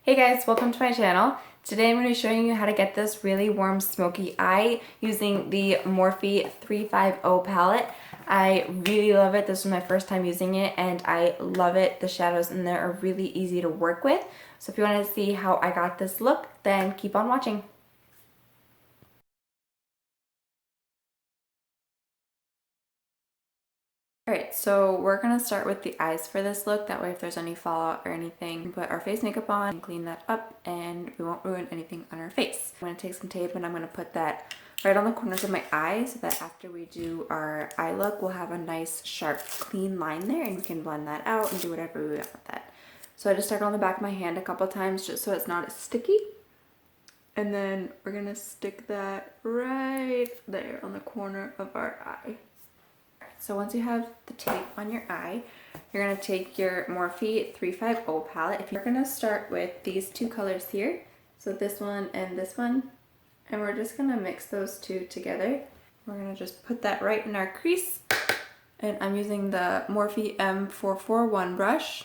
Hey guys, welcome to my channel. Today I'm going to be showing you how to get this really warm smoky eye using the Morphe 350 palette. I really love it. This was my first time using it and I love it. The shadows in there are really easy to work with. So if you want to see how I got this look, then keep on watching. Alright, so we're going to start with the eyes for this look. That way if there's any fallout or anything, put our face makeup on and clean that up and we won't ruin anything on our face. I'm going to take some tape and I'm going to put that right on the corners of my eyes so that after we do our eye look, we'll have a nice sharp clean line there and we can blend that out and do whatever we want with that. So I just stuck it on the back of my hand a couple times just so it's not as sticky. And then we're going to stick that right there on the corner of our eye. So once you have the tape on your eye, you're going to take your Morphe 350 palette. If you're going to start with these two colors here, so this one, and we're just going to mix those two together. We're going to just put that right in our crease, and I'm using the Morphe M441 brush.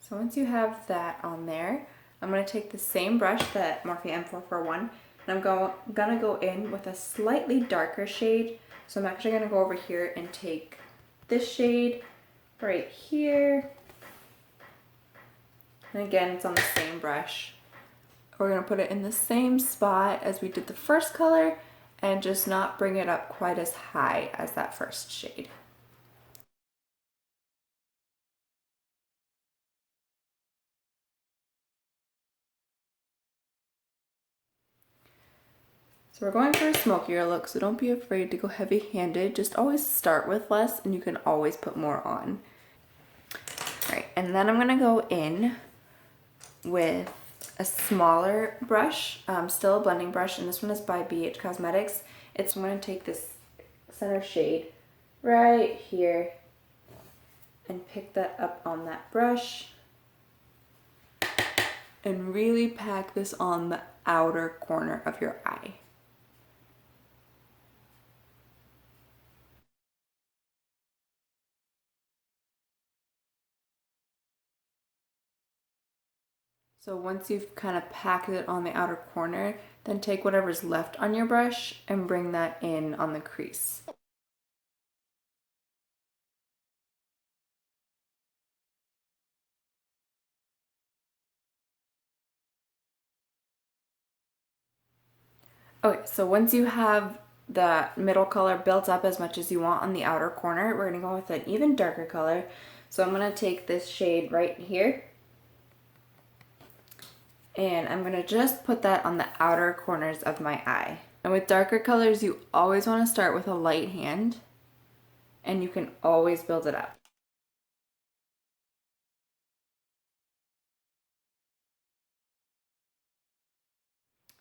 So once you have that on there, I'm going to take the same brush, that Morphe M441, and I'm going to go in with a slightly darker shade. So I'm actually going to go over here and take this shade right here. And again, it's on the same brush. We're going to put it in the same spot as we did the first color and just not bring it up quite as high as that first shade. So we're going for a smokier look, so don't be afraid to go heavy-handed. Just always start with less and you can always put more on. Alright, and then I'm going to go in with a smaller brush, still a blending brush, and this one is by BH Cosmetics. I'm going to take this center shade right here and pick that up on that brush and really pack this on the outer corner of your eye. So once you've kind of packed it on the outer corner, then take whatever's left on your brush and bring that in on the crease. Okay, so once you have the middle color built up as much as you want on the outer corner, we're going to go with an even darker color. So I'm going to take this shade right here and I'm going to just put that on the outer corners of my eye. And with darker colors, you always want to start with a light hand and you can always build it up.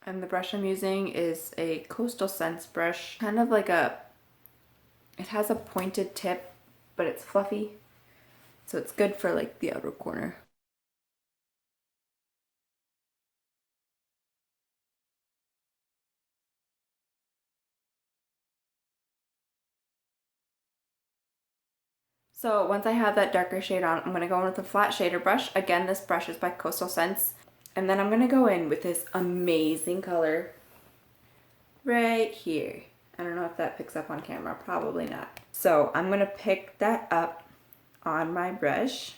And the brush I'm using is a Coastal Scents brush, kind of like it has a pointed tip, but it's fluffy, so it's good for like the outer corner. So once I have that darker shade on, I'm going to go in with a flat shader brush. Again, this brush is by Coastal Scents. And then I'm going to go in with this amazing color right here. I don't know if that picks up on camera, probably not. So I'm going to pick that up on my brush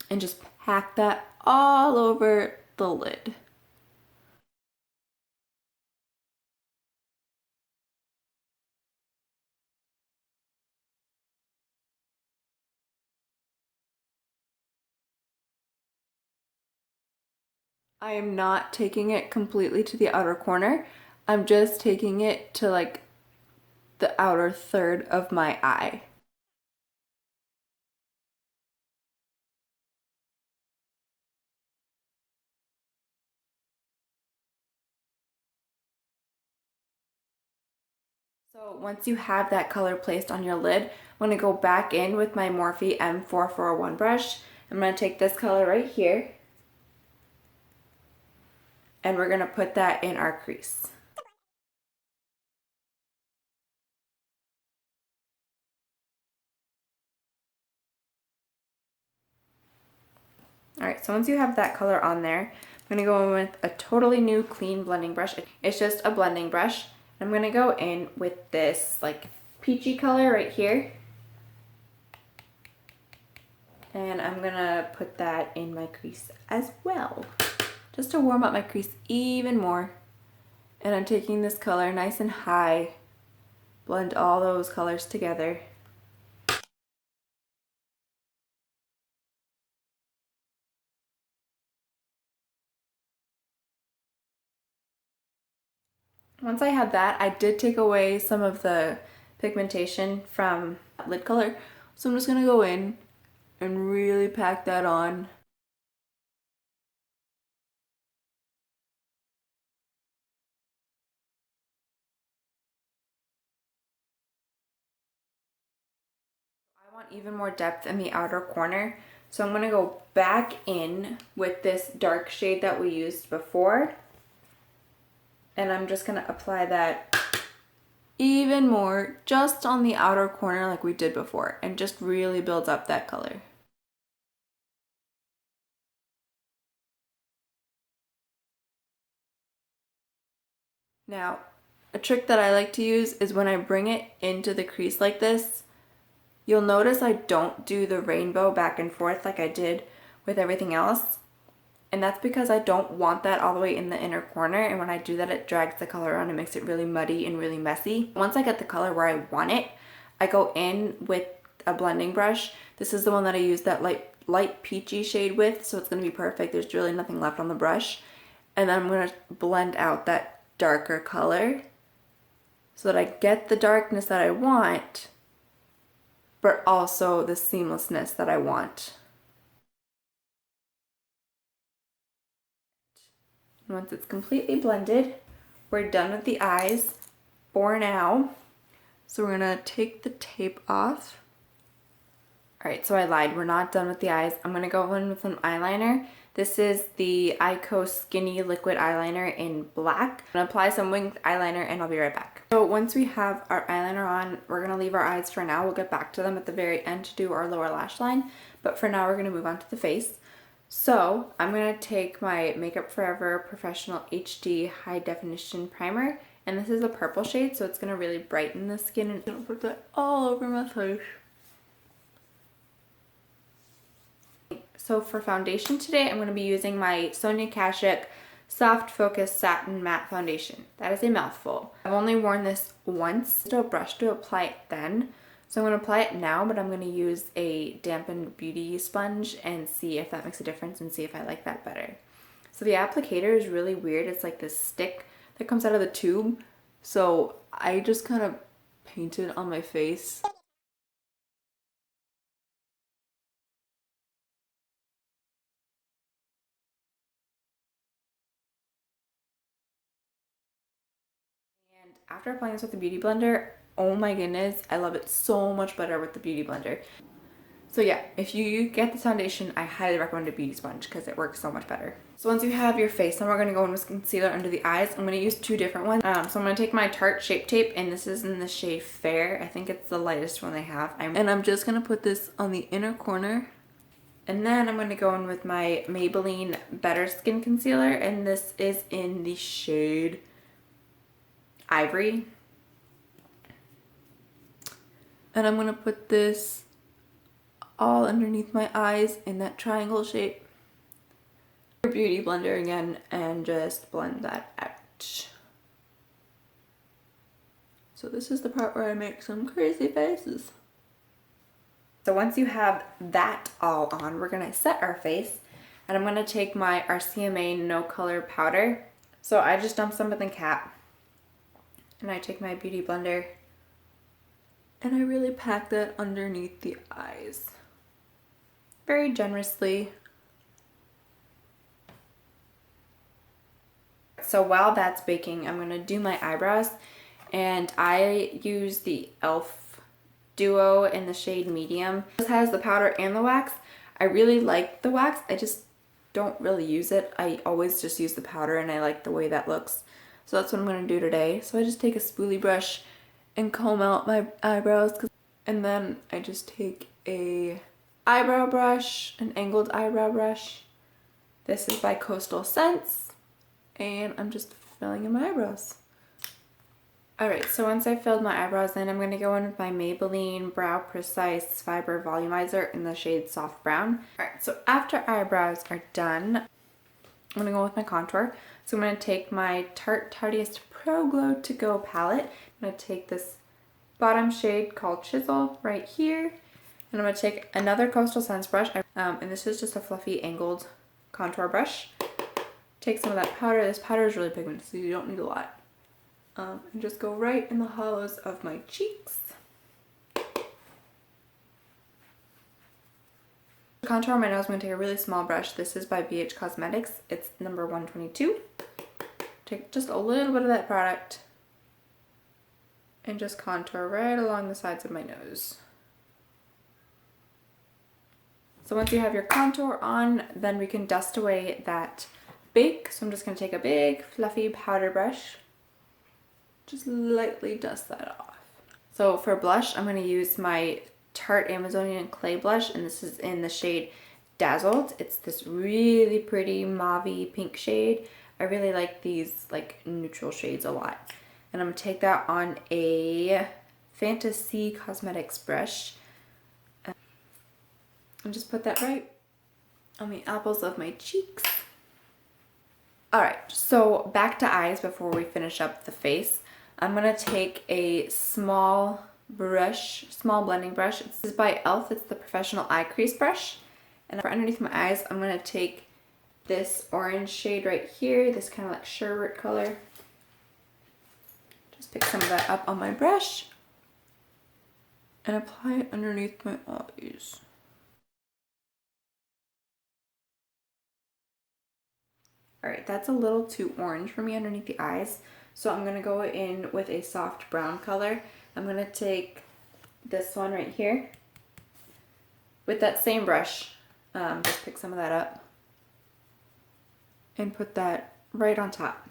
and just pack that all over the lid. I am not taking it completely to the outer corner. I'm just taking it to like the outer third of my eye. So once you have that color placed on your lid, I'm going to go back in with my Morphe M441 brush. I'm going to take this color right here and we're going to put that in our crease. Alright, so once you have that color on there, I'm going to go in with a totally new clean blending brush. It's just a blending brush. I'm going to go in with this like peachy color right here. And I'm going to put that in my crease as well, just to warm up my crease even more. And I'm taking this color nice and high, blend all those colors together. Once I had that, I did take away some of the pigmentation from lid color. So I'm just going to go in and really pack that on. I want even more depth in the outer corner. So I'm going to go back in with this dark shade that we used before. And I'm just going to apply that even more just on the outer corner like we did before, and just really builds up that color. Now, a trick that I like to use is when I bring it into the crease like this, you'll notice I don't do the rainbow back and forth like I did with everything else. And that's because I don't want that all the way in the inner corner, and when I do that it drags the color on and makes it really muddy and really messy. Once I get the color where I want it, I go in with a blending brush. This is the one that I use that light peachy shade with, so it's going to be perfect. There's really nothing left on the brush. And then I'm going to blend out that darker color so that I get the darkness that I want, but also the seamlessness that I want. Once it's completely blended, we're done with the eyes for now. So we're gonna take the tape off. Alright, so I lied, we're not done with the eyes. I'm gonna go in with some eyeliner. This is the Ico Skinny Liquid Eyeliner in black. I'm gonna apply some winged eyeliner and I'll be right back. So once we have our eyeliner on, we're gonna leave our eyes for now. We'll get back to them at the very end to do our lower lash line. But for now, we're gonna move on to the face. So I'm going to take my Makeup Forever Professional HD High Definition Primer, and this is a purple shade, so it's going to really brighten the skin, and I'm going to put that all over my face. So for foundation today, I'm going to be using my Sonia Kashuk Soft Focus Satin Matte Foundation. That is a mouthful. I've only worn this once. Just a brush to apply it then. So I'm going to apply it now, but I'm going to use a dampened beauty sponge and see if that makes a difference and see if I like that better. So the applicator is really weird. It's like this stick that comes out of the tube. So I just kind of paint it on my face. And after applying this with the Beauty Blender, oh my goodness, I love it so much better with the Beauty Blender. So yeah, if you get this foundation, I highly recommend a beauty sponge because it works so much better. So once you have your face, then we're going to go in with concealer under the eyes. I'm going to use two different ones. So I'm going to take my Tarte Shape Tape, and this is in the shade Fair. I think it's the lightest one they have. And I'm just going to put this on the inner corner. And then I'm going to go in with my Maybelline Better Skin Concealer, and this is in the shade Ivory. And I'm going to put this all underneath my eyes in that triangle shape. Beauty blender again and just blend that out. So this is the part where I make some crazy faces. So once you have that all on, we're going to set our face, and I'm going to take my RCMA No Color Powder. So I just dump some in the cap, and I take my beauty blender and I really pack that underneath the eyes very generously. So while that's baking, I'm going to do my eyebrows, and I use the e.l.f. Duo in the shade Medium. This has the powder and the wax. I really like the wax, I just don't really use it. I always just use the powder, and I like the way that looks. So that's what I'm going to do today. So I just take a spoolie brush and comb out my eyebrows, and then I just take a eyebrow brush, an angled eyebrow brush, This is by Coastal Scents, and I'm just filling in my eyebrows. Alright, so once I filled my eyebrows in, I'm going to go in with my Maybelline Brow Precise Fiber Volumizer in the shade Soft Brown. Alright, so after eyebrows are done, I'm going to go with my contour. So I'm going to take my Tarte Tarteist Pro Glow To Go palette. I'm going to take this bottom shade called Chisel right here. And I'm going to take another Coastal Scents brush. And this is just a fluffy angled contour brush. Take some of that powder. This powder is really pigmented, so you don't need a lot. And just go right in the hollows of my cheeks. Contour on my nose, I'm going to take a really small brush. This is by BH Cosmetics. It's number 122. Take just a little bit of that product and just contour right along the sides of my nose. So once you have your contour on, then we can dust away that bake. So I'm just going to take a big fluffy powder brush. Just lightly dust that off. So for blush, I'm going to use my Tarte Amazonian Clay Blush, and this is in the shade Dazzled. It's this really pretty mauve-y pink shade. I really like these like neutral shades a lot. And I'm going to take that on a Fantasy Cosmetics brush and just put that right on the apples of my cheeks. Alright, so back to eyes before we finish up the face. I'm going to take a small blending brush. This is by e.l.f. It's the Professional Eye Crease Brush. And for underneath my eyes, I'm going to take this orange shade right here, this kind of like sherbet color. Just pick some of that up on my brush and apply it underneath my eyes. Alright, that's a little too orange for me underneath the eyes. So I'm going to go in with a soft brown color. I'm going to take this one right here. With that same brush, just pick some of that up and put that right on top.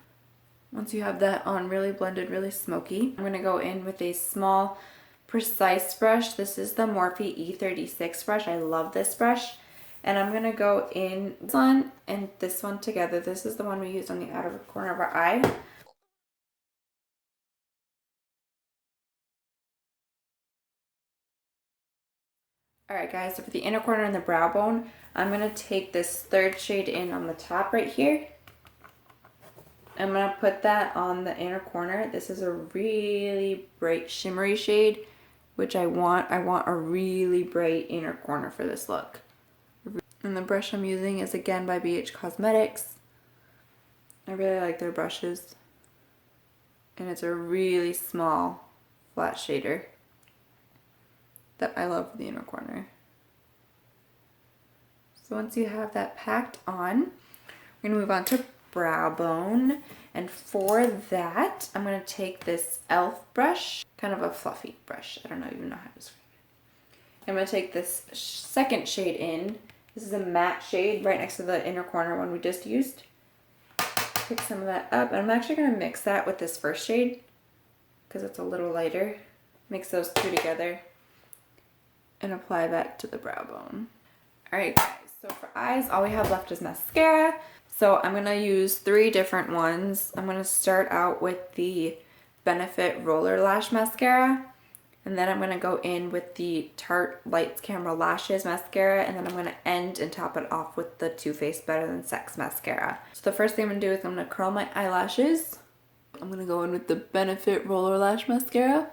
Once you have that on really blended, really smoky, I'm going to go in with a small Precise brush. This is the Morphe E36 brush. I love this brush. And I'm going to go in this one and this one together. This is the one we used on the outer corner of our eye. Alright guys, so for the inner corner and the brow bone, I'm going to take this third shade in on the top right here. I'm going to put that on the inner corner. This is a really bright shimmery shade, which I want. I want a really bright inner corner for this look. And the brush I'm using is again by BH Cosmetics. I really like their brushes. And it's a really small flat shader that I love for the inner corner. So once you have that packed on, we're going to move on to brow bone. And for that, I'm going to take this e.l.f. brush, kind of a fluffy brush. I don't even know how to describe it. I'm going to take this second shade in. This is a matte shade right next to the inner corner one we just used. Pick some of that up. And I'm actually going to mix that with this first shade because it's a little lighter. Mix those two together and apply that to the brow bone. Alright guys, so for eyes, all we have left is mascara. So I'm going to use 3 different ones. I'm going to start out with the Benefit Roller Lash Mascara. And then I'm going to go in with the Tarte Lights Camera Lashes Mascara. And then I'm going to end and top it off with the Too Faced Better Than Sex Mascara. So the first thing I'm going to do is I'm going to curl my eyelashes. I'm going to go in with the Benefit Roller Lash Mascara.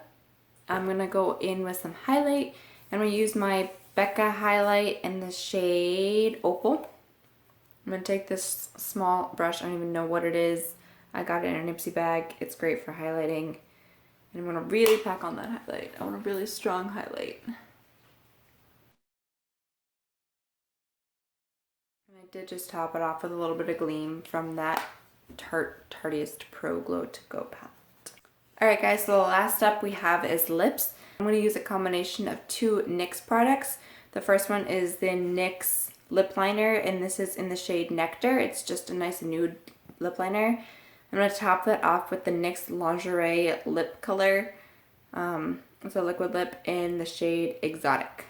I'm going to go in with some highlight. I'm going to use my Becca highlight in the shade Opal. I'm going to take this small brush. I don't even know what it is. I got it in a Nipsey bag. It's great for highlighting. And I'm going to really pack on that highlight. I want a really strong highlight. And I did just top it off with a little bit of gleam from that Tarteist Pro Glow To Go palette. Alright guys, so the last step we have is lips. I'm going to use a combination of 2 NYX products. The first one is the NYX lip liner, and this is in the shade Nectar. It's just a nice nude lip liner. I'm going to top that off with the NYX Lingerie lip color. It's a liquid lip in the shade Exotic.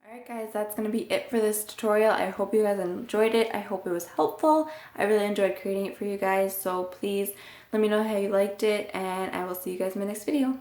Alright guys, that's going to be it for this tutorial. I hope you guys enjoyed it. I hope it was helpful. I really enjoyed creating it for you guys, so please let me know how you liked it, and I will see you guys in my next video.